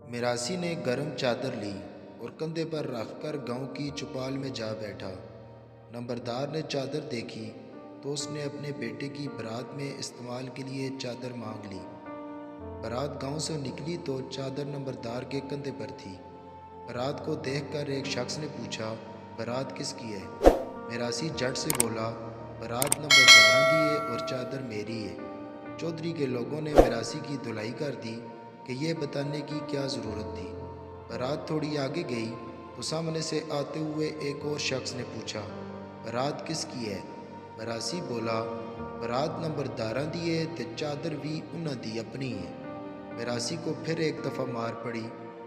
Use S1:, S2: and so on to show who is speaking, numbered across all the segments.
S1: मिरासी ने गर्म चादर ली और कंधे पर रखकर गांव की चौपाल में जा बैठा। नंबरदार ने चादर देखी तो उसने अपने बेटे की बारात में इस्तेमाल के लिए चादर मांग ली। बारात गांव से निकली तो चादर नंबरदार के कंधे पर थी। बारात को देखकर एक शख्स ने पूछा, बारात किसकी है? मिरासी झट से बोला, बारात नंबरदार की है और चादर मेरी है। चौधरी के लोगों ने मिरासी की धुलाई कर दी कि यह बताने की क्या ज़रूरत थी। बारात थोड़ी आगे गई तो सामने से आते हुए एक और शख्स ने पूछा, बारात किसकी है? मिरासी बोला, बारात नंबरदारा दी है ते चादर भी उन्हां दी अपनी है। मिरासी को फिर एक दफ़ा मार पड़ी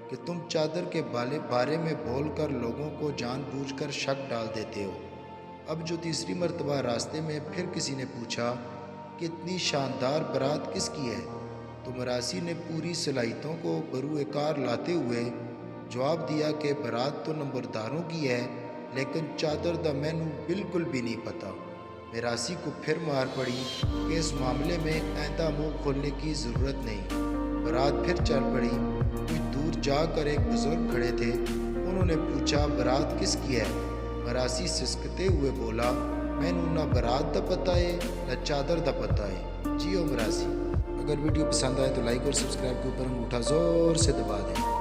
S1: कि तुम चादर के बारे में बोलकर लोगों को जानबूझकर शक डाल देते हो। अब जो तीसरी मर्तबा रास्ते में फिर किसी ने पूछा कि इतनी शानदार बारात किसकी है, तो मिरासी ने पूरी सलाहियतों को बरूए कार लाते हुए जवाब दिया कि बारात तो नंबरदारों की है, लेकिन चादर दा मैनू बिल्कुल भी नहीं पता। मिरासी को फिर मार पड़ी कि इस मामले में आइंदा मुंह खोलने की ज़रूरत नहीं। बारात फिर चल पड़ी। कुछ दूर जाकर एक बुजुर्ग खड़े थे। उन्होंने पूछा, बारात किसकी है? मिरासी सिसकते हुए बोला, मैनू ना बारात दा पता है ना चादर दा पता है। जियो मिरासी। अगर वीडियो पसंद आए तो लाइक और सब्सक्राइब के ऊपर अंगूठा ज़ोर से दबा दें।